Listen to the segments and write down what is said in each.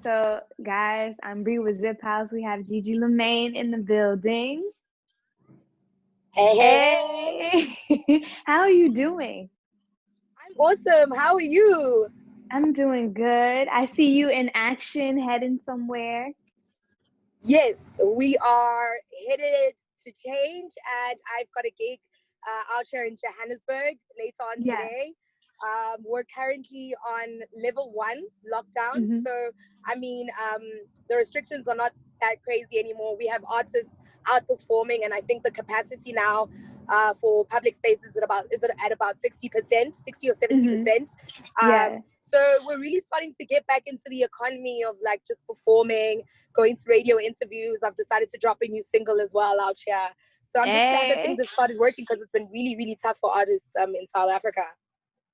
So, guys, I'm Bree with ziphaus. We have Gigi Lamayne in the building. Hey. How are you doing? I'm awesome. How are you? I'm doing good. I see you in action, heading somewhere. Yes, we are headed to change, and I've got a gig out here in Johannesburg later on today. We're currently on level 1 lockdown. Mm-hmm. So, the restrictions are not that crazy anymore. We have artists outperforming, and I think the capacity now for public spaces is at about 60%, 60 or 70%. Yeah. So we're really starting to get back into the economy of like just performing, going to radio interviews. I've decided to drop a new single as well out here. So I'm just glad that things have started working, because it's been really, really tough for artists in South Africa.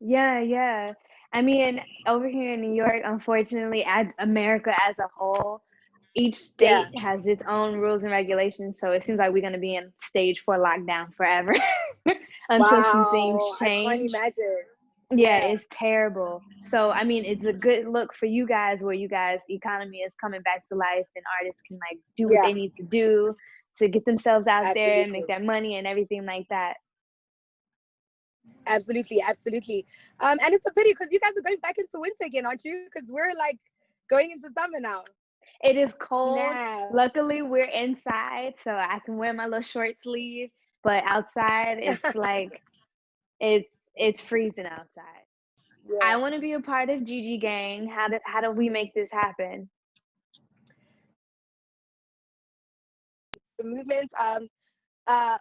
Yeah. I mean, over here in New York, unfortunately, America as a whole, each state has its own rules and regulations. So it seems like we're going to be in stage 4 lockdown forever until some things change. I can't imagine. Yeah, it's terrible. So, I mean, it's a good look for you guys where you guys' economy is coming back to life and artists can like do what they need to do to get themselves out there and make that money and everything like that. Absolutely. And it's a pity because you guys are going back into winter again, aren't you? Because we're like going into summer now. It is cold. Luckily, we're inside, so I can wear my little short sleeve. But outside, it's like it's freezing outside. I want to be a part of Gigi Gang. How do we make this happen? The movement,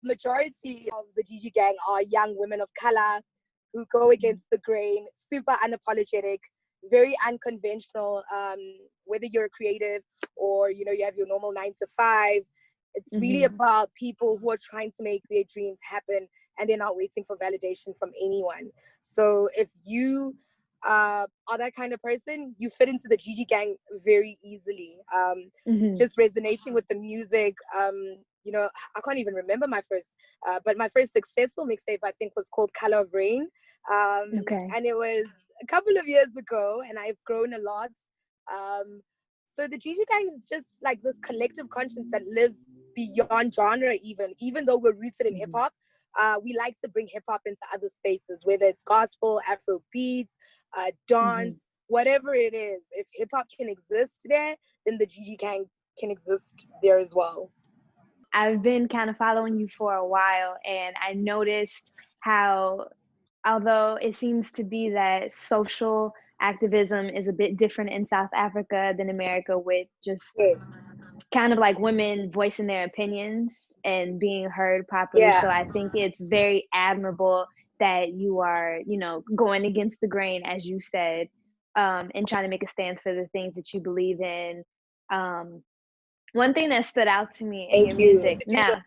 majority of the Gigi Gang are young women of color who go against the grain, super unapologetic, very unconventional. Whether you're a creative or you have your normal 9 to 5, it's really about people who are trying to make their dreams happen, and they're not waiting for validation from anyone. So if you are that kind of person, you fit into the Gigi Gang very easily. Just resonating with the music. I can't even remember my first, but my first successful mixtape, I think, was called Color of Rain. And it was a couple of years ago, and I've grown a lot. So the Gigi Gang is just like this collective conscience that lives beyond genre, even though we're rooted in hip hop. We like to bring hip hop into other spaces, whether it's gospel, Afro beats, dance, whatever it is. If hip hop can exist there, then the Gigi Gang can exist there as well. I've been kind of following you for a while, and I noticed how, although it seems to be that social activism is a bit different in South Africa than America, with just kind of like women voicing their opinions and being heard properly. So I think it's very admirable that you are, going against the grain, as you said, and trying to make a stance for the things that you believe in. One thing that stood out to me in your music, now,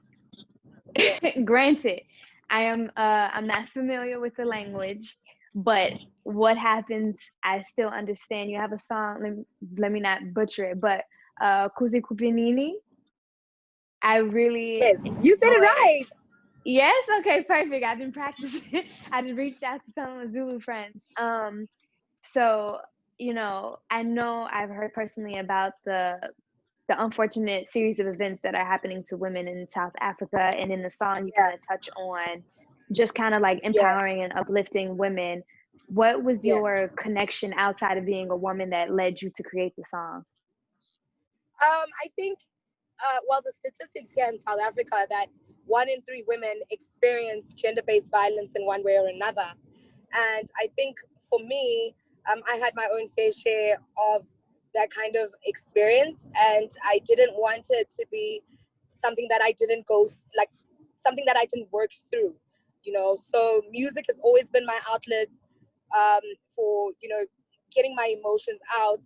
granted, I'm not familiar with the language, but what happens, I still understand. You have a song, let me not butcher it, but Kuzi Kupinini. Yes, you said it right. Yes, okay, perfect. I've been practicing. I just reached out to some of my Zulu friends. So, I know I've heard personally about the unfortunate series of events that are happening to women in South Africa, and in the song you kind of touch on just kind of like empowering and uplifting women. What was your connection outside of being a woman that led you to create the song? I think, the statistics here in South Africa that 1 in 3 women experience gender-based violence in one way or another. And I think for me, I had my own fair share of that kind of experience, and I didn't want it to be something that I didn't something that I didn't work through, So music has always been my outlet for, getting my emotions out.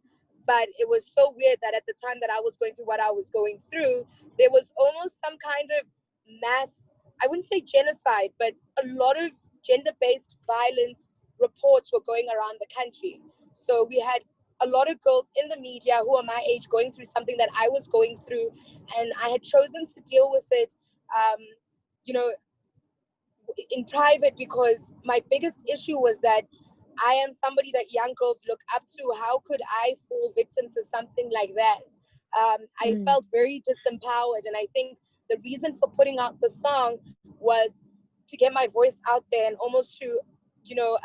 But it was so weird that at the time that I was going through what I was going through, there was almost some kind of mass, I wouldn't say genocide, but a lot of gender-based violence reports were going around the country. So we had a lot of girls in the media who are my age going through something that I was going through, and I had chosen to deal with it, in private, because my biggest issue was that I am somebody that young girls look up to. How could I fall victim to something like that? I felt very disempowered. And I think the reason for putting out the song was to get my voice out there and almost to, you know,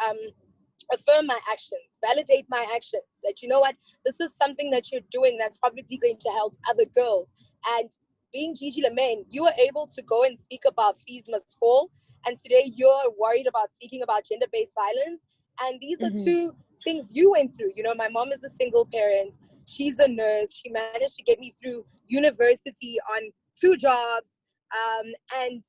affirm my actions, validate my actions, that, you know what, this is something that you're doing that's probably going to help other girls. And being Gigi Lamayne, you were able to go and speak about fees must fall. And today you're worried about speaking about gender-based violence. And these are two things you went through. You know, my mom is a single parent. She's a nurse. She managed to get me through university on 2 jobs. And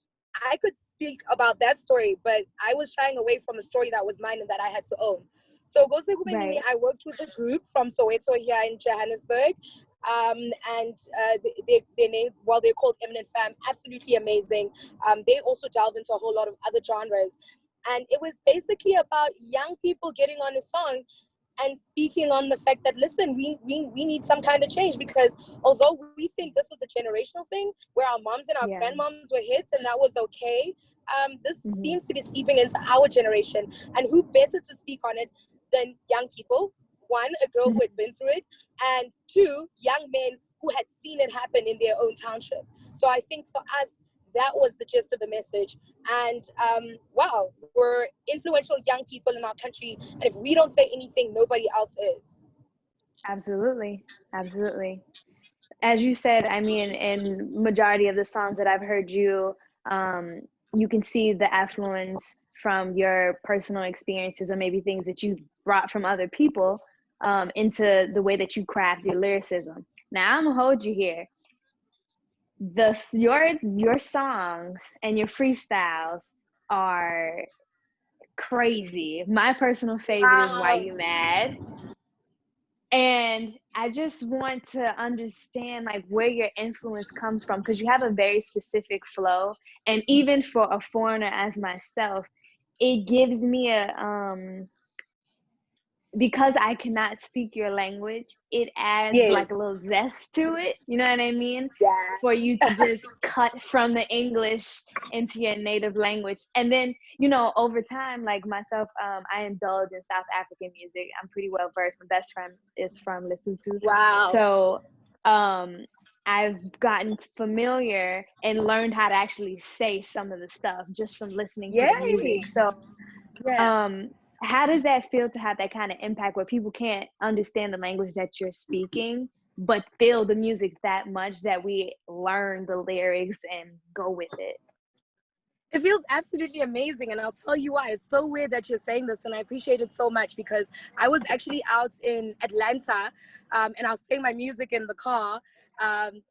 I could speak about that story, but I was shying away from a story that was mine and that I had to own. So Right. I worked with a group from Soweto here in Johannesburg. And they're named, well, they're called Eminent Fam, absolutely amazing. They also delve into a whole lot of other genres. And it was basically about young people getting on a song and speaking on the fact that, listen, we need some kind of change, because although we think this is a generational thing where our moms and our Yeah. grandmoms were hits and that was okay, this seems to be seeping into our generation. And who better to speak on it than young people? One, a girl who had been through it, and two, young men who had seen it happen in their own township. So I think for us, that was the gist of the message. And wow, we're influential young people in our country, and if we don't say anything, nobody else is. Absolutely. Absolutely. As you said, I mean, in majority of the songs that I've heard you, you can see the affluence from your personal experiences or maybe things that you brought from other people into the way that you craft your lyricism. Now I'm gonna hold you here. Your songs and your freestyles are crazy. My personal favorite is Why Wow. You Mad? And I just want to understand like where your influence comes from, because you have a very specific flow. And even for a foreigner as myself, it gives me because I cannot speak your language, it adds Yes. like a little zest to it. You know what I mean? For Yes. you to just cut from the English into your native language. And then, you know, over time, like myself, I indulge in South African music. I'm pretty well versed. My best friend is from Lesotho. Wow. So I've gotten familiar and learned how to actually say some of the stuff just from listening to the Yay. music. So Yeah. um, how does that feel to have that kind of impact where people can't understand the language that you're speaking, but feel the music that much that we learn the lyrics and go with it? It feels absolutely amazing, and I'll tell you why. It's so weird that you're saying this, and I appreciate it so much, because I was actually out in Atlanta, and I was playing my music in the car, and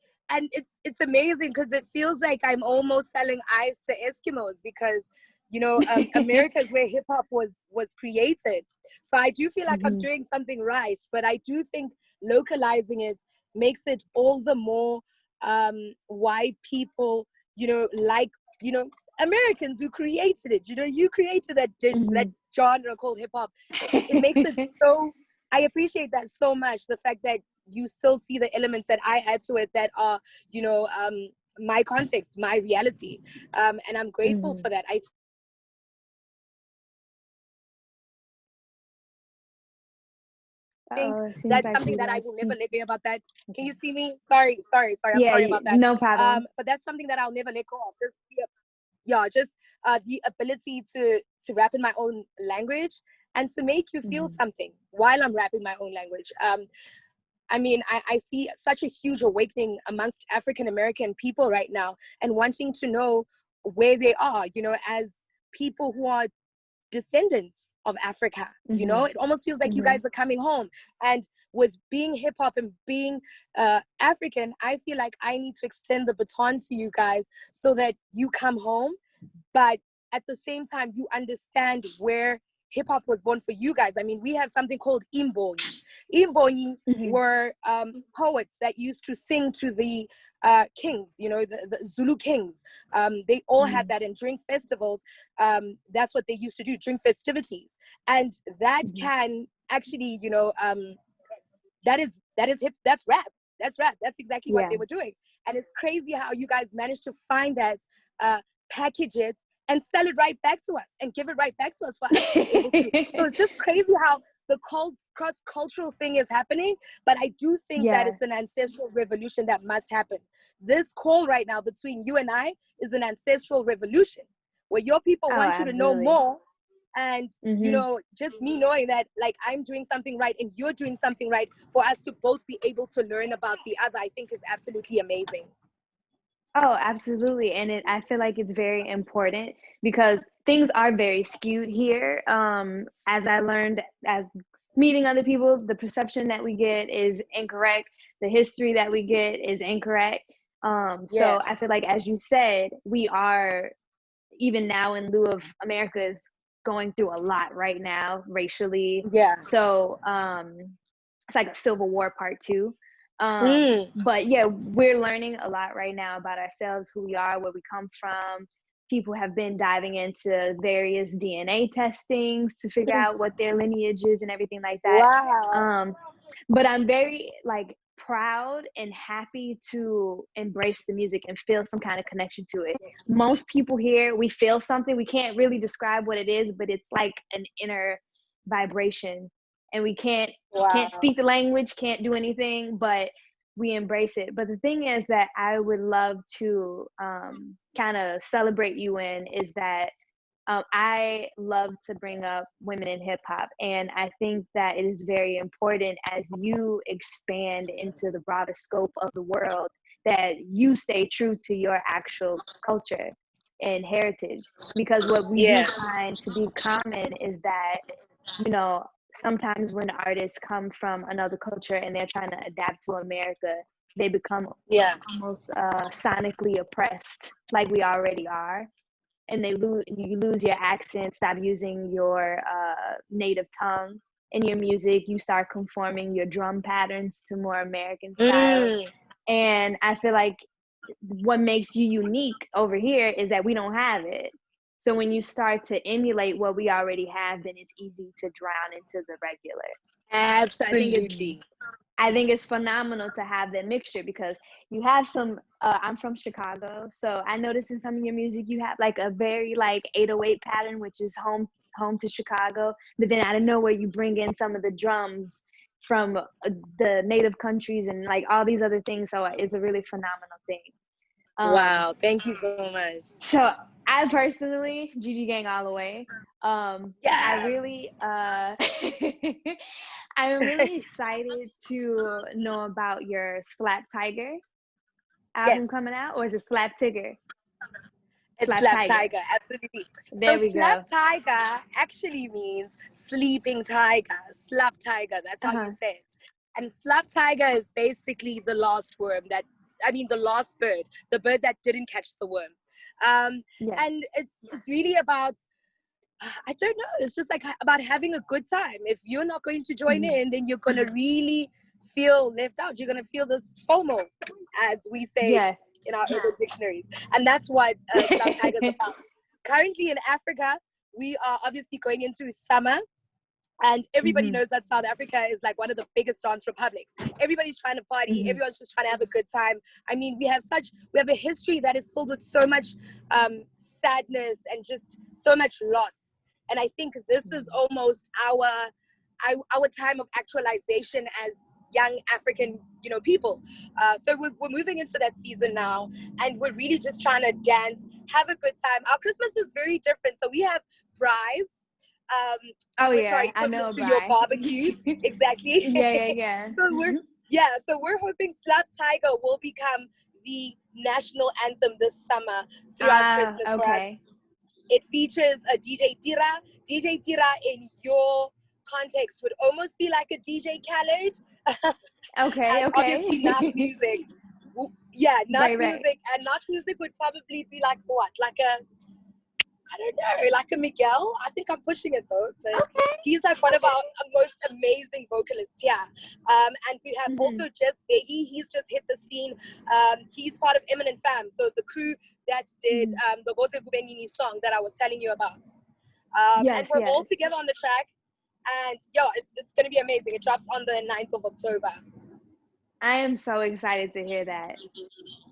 it's amazing because it feels like I'm almost selling ice to Eskimos, because you know, America is where hip hop was created. So I do feel like I'm doing something right, but I do think localizing it makes it all the more why people, you know, like, you know, Americans who created it. You know, you created that dish, that genre called hip hop. It makes it so. I appreciate that so much. The fact that you still see the elements that I add to it that are, you know, my context, my reality, and I'm grateful for that. I think Oh, it seems that's like something we that I will lost never you. let go about. That. Can you see me? Sorry. I'm Yeah, sorry about that. no problem. But that's something that I'll never let go of. Just yeah, just the ability to rap in my own language and to make you feel something while I'm rapping my own language. I mean, I see such a huge awakening amongst African American people right now, and wanting to know where they are, you know, as people who are descendants of Africa. You know, it almost feels like you guys are coming home. And with being hip hop and being African, I feel like I need to extend the baton to you guys so that you come home, but at the same time you understand where hip hop was born for you guys. I mean, we have something called imbonyi. Imbonyi were poets that used to sing to the kings, you know, the Zulu kings. They all had that, and during festivals, that's what they used to do, during festivities. And that can actually, you know, that is hip, that's rap. That's rap. That's exactly what Yeah. they were doing. And it's crazy how you guys managed to find that, package it, and sell it right back to us and give it right back to us for us to be able to. So it's just crazy how the cross-cultural thing is happening, but I do think that it's an ancestral revolution that must happen. This call right now between you and I is an ancestral revolution where your people want you to know more. And, you know, just me knowing that, like, I'm doing something right and you're doing something right for us to both be able to learn about the other, I think is absolutely amazing. Oh, absolutely. And I feel like it's very important because things are very skewed here. As I learned as meeting other people, the perception that we get is incorrect. The history that we get is incorrect. So I feel like, as you said, we are, even now in lieu of America is going through a lot right now racially. So it's like a Civil War part 2. But yeah, we're learning a lot right now about ourselves, who we are, where we come from. People have been diving into various DNA testings to figure out what their lineage is and everything like that. But I'm very proud and happy to embrace the music and feel some kind of connection to it. Most people here, we feel something. We can't really describe what it is, but it's like an inner vibration. And we can't speak the language, can't do anything, but we embrace it. But the thing is that I would love to kind of celebrate you in is that I love to bring up women in hip hop. And I think that it is very important as you expand into the broader scope of the world that you stay true to your actual culture and heritage. Because what we do find to be common is that, you know, sometimes when artists come from another culture and they're trying to adapt to America, they become almost sonically oppressed, like we already are. And you lose your accent, stop using your native tongue in your music. You start conforming your drum patterns to more American style. And I feel like what makes you unique over here is that we don't have it. So when you start to emulate what we already have, then it's easy to drown into the regular. Absolutely. So I think it's phenomenal to have that mixture because you have some, I'm from Chicago, so I noticed in some of your music you have like a very 808 pattern, which is home to Chicago, but then out of nowhere you bring in some of the drums from the native countries and like all these other things. So it's a really phenomenal thing. Wow, thank you so much. So I personally, Gigi Gang all the way. I really, I'm really excited to know about your Slaap Tiger album coming out, or is it Slaap Tiger? It's Slaap Tiger, absolutely. There we Slaap go. Tiger actually means sleeping tiger. Slaap Tiger, that's how you say it. And Slaap Tiger is basically the last worm the last bird, the bird that didn't catch the worm. And it's really about, I don't know, it's just like about having a good time. If you're not going to join in, then you're going to really feel left out. You're going to feel this FOMO, as we say in our urban dictionaries. And that's what Slaap Tiger is about. Currently in Africa, we are obviously going into summer. And everybody knows that South Africa is like one of the biggest dance republics. Everybody's trying to party. Everyone's just trying to have a good time. I mean, we have a history that is filled with so much sadness and just so much loss. And I think this is almost our time of actualization as young African, people. So we're moving into that season now, and we're really just trying to dance, have a good time. Our Christmas is very different. So we have braais. Which are equivalent to your barbecues. Exactly. So we're hoping Slaap Tiger will become the national anthem this summer throughout Christmas for us. It features a DJ Tira. DJ Tira in your context would almost be like a DJ Khaled. Obviously not music. Music. And not music would probably be like what? Like a, I don't know, like a Miguel. I think I'm pushing it though. But he's like one of our most amazing vocalists. And we have also Just Beggy. He's just hit the scene. He's part of Eminent Fam. So the crew that did the Goze Gubenini song that I was telling you about. And we're all together on the track. And it's going to be amazing. It drops on the 9th of October. I am so excited to hear that.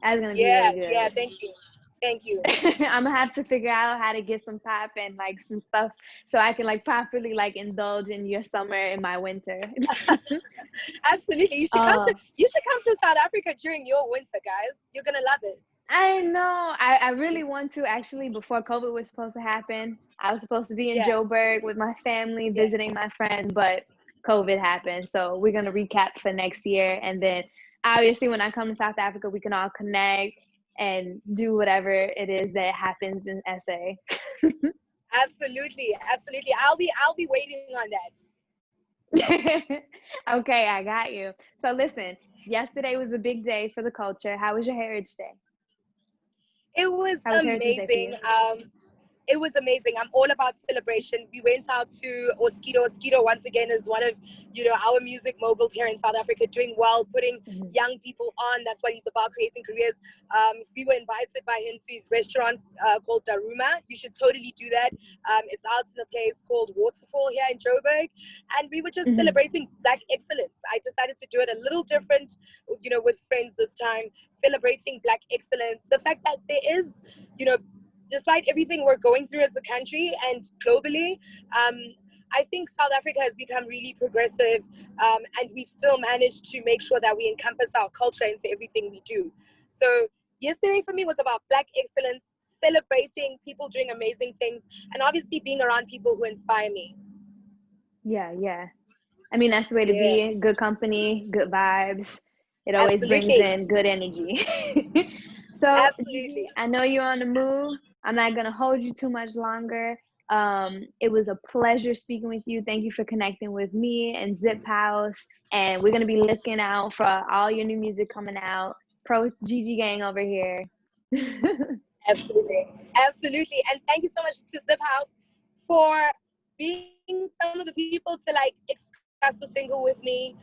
That's going to be really good. Yeah, thank you. Thank you. I'm gonna have to figure out how to get some pop and like some stuff so I can like properly like indulge in your summer and my winter. Absolutely. You should come to South Africa during your winter, guys. You're gonna love it. I know. I really want to actually. Before COVID was supposed to happen, I was supposed to be in Yeah. Joburg with my family, Yeah. visiting my friend, but COVID happened. So we're gonna recap for next year, and then obviously when I come to South Africa, we can all connect and do whatever it is that happens in SA. Absolutely. Absolutely. I'll be waiting on that. Okay, I got you. So listen, yesterday was a big day for the culture. How was your Heritage Day? It was How was Heritage Day for amazing. you? It was amazing. I'm all about celebration. We went out to Oskido. Oskido, once again, is one of, our music moguls here in South Africa, doing well, putting young people on. That's what he's about, creating careers. We were invited by him to his restaurant called Daruma. You should totally do that. It's out in a place called Waterfall here in Joburg. And we were just celebrating Black excellence. I decided to do it a little different, with friends this time, celebrating Black excellence. The fact that there is, despite everything we're going through as a country and globally, I think South Africa has become really progressive, and we've still managed to make sure that we encompass our culture into everything we do. So yesterday for me was about Black excellence, celebrating people doing amazing things, and obviously being around people who inspire me. Yeah. I mean, that's the way to be. Good company, good vibes. It always brings Absolutely. in good energy. So, Absolutely. I know you're on the move. I'm not going to hold you too much longer. It was a pleasure speaking with you. Thank you for connecting with me and ziphaus. And we're going to be looking out for all your new music coming out. Pro Gigi Gang over here. Absolutely. Absolutely. And thank you so much to ziphaus for being some of the people to express the single with me.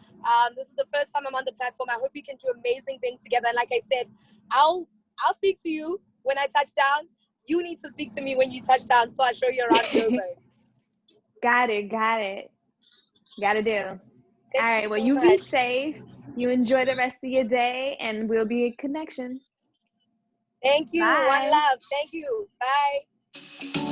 This is the first time I'm on the platform. I hope we can do amazing things together. And like I said, I'll speak to you when I touch down. You need to speak to me when you touch down, so I show you around Joburg. Got it. Gotta do. Thank All right. Well, so you much. be safe. You enjoy the rest of your day, and we'll be in connection. Thank you. Bye. One love. Thank you. Bye.